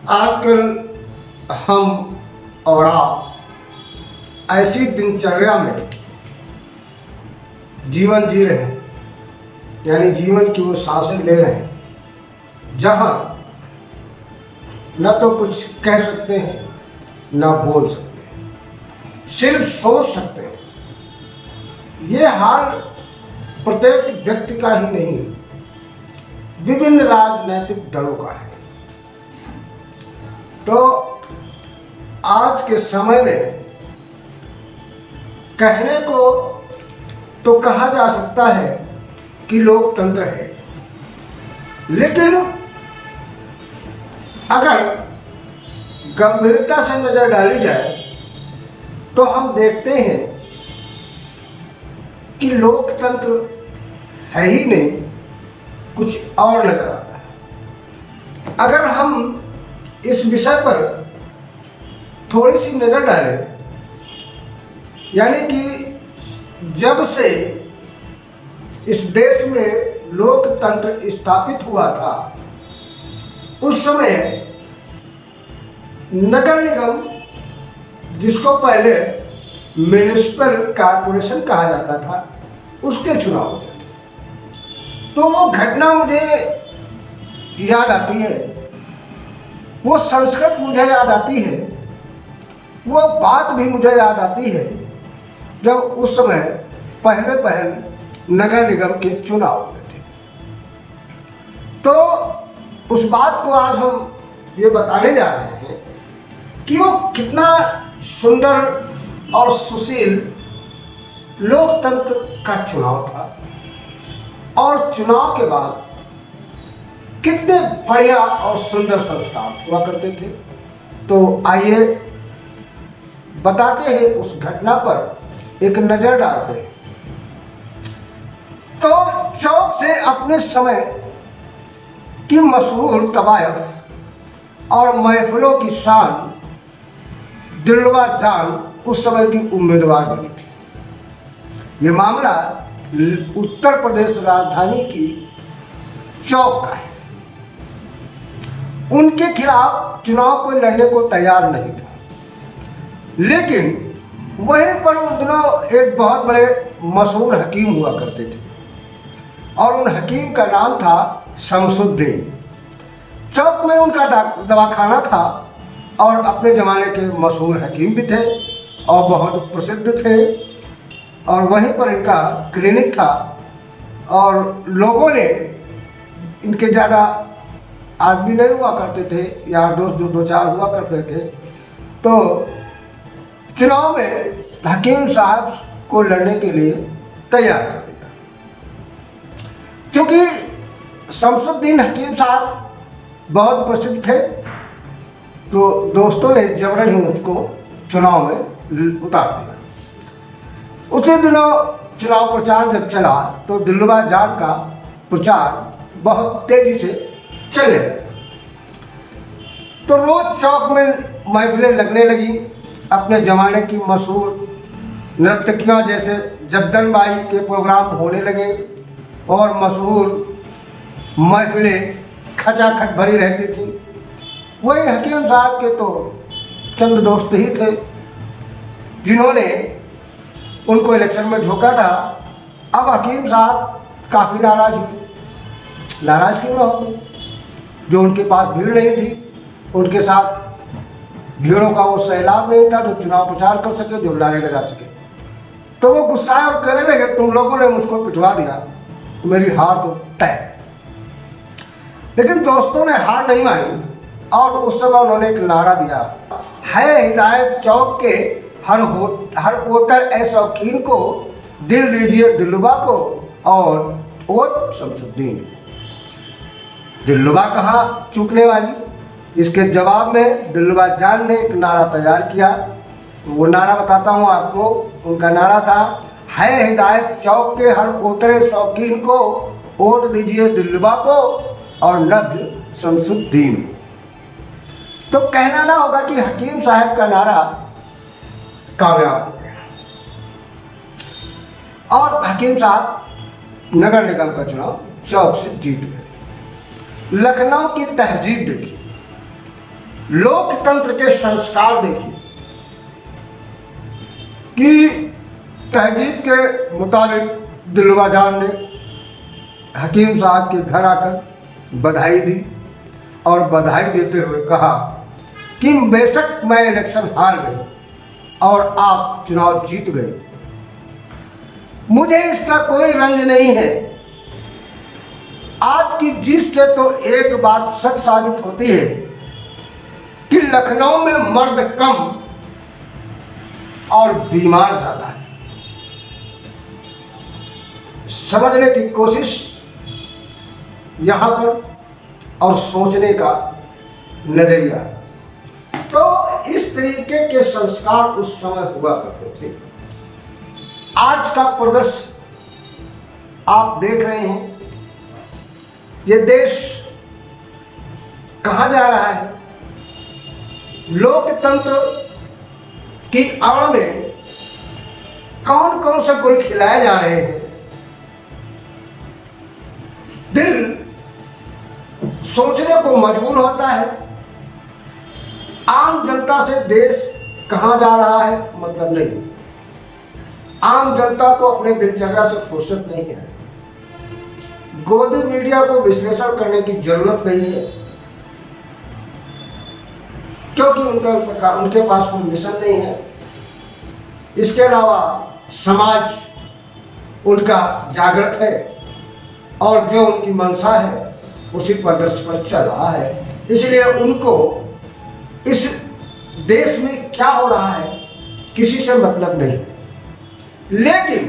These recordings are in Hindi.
आजकल हम और आप ऐसी दिनचर्या में जीवन जी रहे हैं, यानी जीवन की वो सांसें ले रहे हैं जहाँ न तो कुछ कह सकते हैं न बोल सकते हैं, सिर्फ सोच सकते हैं। ये हाल प्रत्येक व्यक्ति का ही नहीं, विभिन्न राजनीतिक दलों का है। तो आज के समय में कहने को तो कहा जा सकता है कि लोकतंत्र है, लेकिन अगर गंभीरता से नजर डाली जाए तो हम देखते हैं कि लोकतंत्र है ही नहीं, कुछ और नजर आता है। अगर हम इस विषय पर थोड़ी सी नजर डालें, यानी कि जब से इस देश में लोकतंत्र स्थापित हुआ था, उस समय नगर निगम, जिसको पहले म्युनिसिपल कॉरपोरेशन कहा जाता था, उसके चुनाव होते थे। तो वो घटना मुझे याद आती है, वो संस्कृत मुझे याद आती है, वो बात भी मुझे याद आती है जब उस समय पहले नगर निगम के चुनाव हुए थे। तो उस बात को आज हम ये बताने जा रहे हैं कि वो कितना सुंदर और सुशील लोकतंत्र का चुनाव था, और चुनाव के बाद कितने बढ़िया और सुंदर संस्कार हुआ करते थे। तो आइए बताते हैं, उस घटना पर एक नजर डालते हैं। तो चौक से अपने समय की मशहूर तवायफ और महफिलों की शान दिलरुबा जान उस समय की उम्मीदवार बनी थी। ये मामला उत्तर प्रदेश राजधानी की चौक का है। उनके खिलाफ चुनाव को लड़ने को तैयार नहीं था, लेकिन वहीं पर उन दिनों एक बहुत बड़े मशहूर हकीम हुआ करते थे, और उन हकीम का नाम था शमसुद्दीन। चौक में उनका दवाखाना था, और अपने ज़माने के मशहूर हकीम भी थे और बहुत प्रसिद्ध थे, और वहीं पर इनका क्लिनिक था। और लोगों ने, इनके ज़्यादा आदमी नहीं हुआ करते थे, यार दोस्त जो दो चार हुआ करते थे, तो चुनाव में हकीम साहब को लड़ने के लिए तैयार कर दिया। क्योंकि शमसुद्दीन हकीम साहब बहुत प्रसिद्ध थे, तो दोस्तों ने जबरन ही उसको चुनाव में उतार दिया। उसी दिनों चुनाव प्रचार जब चला तो दिलरुबा जान का प्रचार बहुत तेजी से चले। तो रोज चौक में महफिलें लगने लगी। अपने ज़माने की मशहूर नर्तकियाँ जैसे जद्दन बाई के प्रोग्राम होने लगे, और मशहूर महफिलें खचाखच भरी रहती थी। वही हकीम साहब के तो चंद दोस्त ही थे जिन्होंने उनको इलेक्शन में झोंका था। अब हकीम साहब काफ़ी नाराज हुए। नाराज क्यों ना हो, जो उनके पास भीड़ नहीं थी, उनके साथ भीड़ों का वो सैलाब नहीं था जो चुनाव प्रचार कर सके, जो नारे लगा सके। तो वो गुस्साए और कहने लगे, तुम लोगों ने मुझको पिटवा दिया, तो मेरी हार तो तय है। लेकिन दोस्तों ने हार नहीं मानी, और उस समय उन्होंने एक नारा दिया, है हिदायत चौक के हर वोटर ए शौकीन को, दिल दीजिए दिलरुबा को, और वोट शमसुद्दीन। दिलरुबा कहाँ चूकने वाली। इसके जवाब में दिलरुबा जान ने एक नारा तैयार किया। वो नारा बताता हूँ आपको। उनका नारा था, है हिदायत चौक के हर वोटर शौकीन को, वोट दीजिए दिलरुबा को, और नब्ज शमसुद्दीन। तो कहना ना होगा कि हकीम साहब का नारा कामयाब हो गया, और हकीम साहब नगर निगम का चुनाव चौक से जीत गए। लखनऊ की तहजीब देखिए, लोकतंत्र के संस्कार देखिए कि तहजीब के मुताबिक दिलवा जान ने हकीम साहब के घर आकर बधाई दी और बधाई देते हुए कहा कि बेशक मैं इलेक्शन हार गई और आप चुनाव जीत गए, मुझे इसका कोई रंज नहीं है। आपकी जीत से तो एक बात सच साबित होती है कि लखनऊ में मर्द कम और बीमार ज्यादा है। समझने की कोशिश यहां पर और सोचने का नजरिया। तो इस तरीके के संस्कार उस समय हुआ करते थे। आज का प्रदर्शन आप देख रहे हैं, ये देश कहां जा रहा है। लोकतंत्र की आड़ में कौन कौन से गुल खिलाए जा रहे हैं। दिल सोचने को मजबूर होता है। आम जनता से देश कहां जा रहा है मतलब नहीं। आम जनता को अपने दिनचर्या से फुर्सत नहीं है। गोदी मीडिया को विश्लेषण करने की जरूरत नहीं है, क्योंकि उनके पास कोई मिशन नहीं है। इसके अलावा समाज उनका जागृत है और जो उनकी मंशा है उसी प्रदर्श पर चल रहा है। इसलिए उनको इस देश में क्या हो रहा है किसी से मतलब नहीं। लेकिन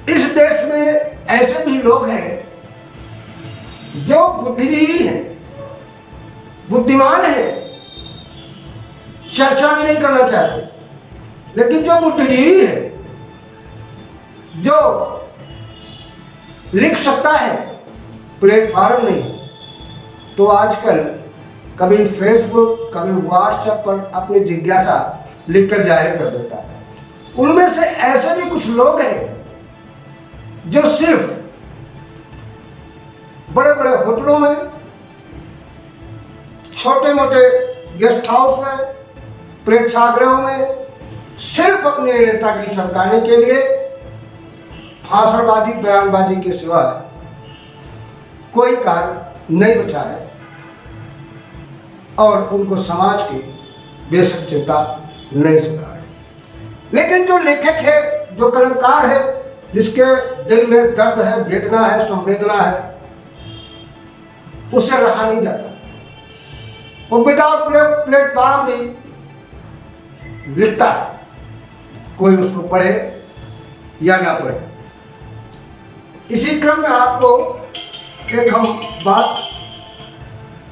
इस देश में ऐसे भी लोग हैं जो बुद्धिजीवी हैं, बुद्धिमान हैं, चर्चा भी नहीं करना चाहते, लेकिन जो बुद्धिजीवी है, जो लिख सकता है, प्लेटफॉर्म नहीं, तो आजकल कभी फेसबुक कभी व्हाट्सएप पर अपनी जिज्ञासा लिखकर जाहिर कर देता है। उनमें से ऐसे भी कुछ लोग हैं जो सिर्फ बड़े बड़े होटलों में, छोटे मोटे गेस्ट हाउस में, प्रेक्षागृहों में सिर्फ अपने नेतागिरी चमकाने के लिए भाषणबाजी बयानबाजी के सिवा कोई कार्य नहीं बचा है और उनको समाज की बेशक चिंता नहीं सुना है। लेकिन जो लेखक है, जो कलमकार है, जिसके दिल में दर्द है, वेदना है, संवेदना है, उससे रहा नहीं जाता। वो विदाउट प्लेटफॉर्म भी लिखता है, कोई उसको पढ़े या ना पढ़े। इसी क्रम में आपको एक हम बात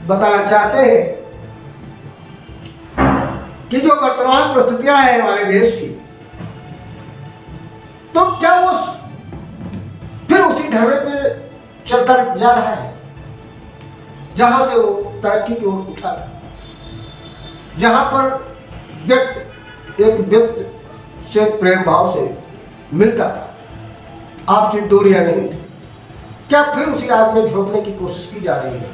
बताना चाहते हैं कि जो वर्तमान परिस्थितियां हैं हमारे देश की, तो क्या वो फिर उसी ढर्रे पे चलता जा रहा है जहां से वो तरक्की की ओर उठा, जहां पर व्यक्ति एक व्यक्ति से प्रेम भाव से मिलता था, आपसी दूरियां नहीं थी। क्या फिर उसी आग में झोंकने की कोशिश की जा रही है?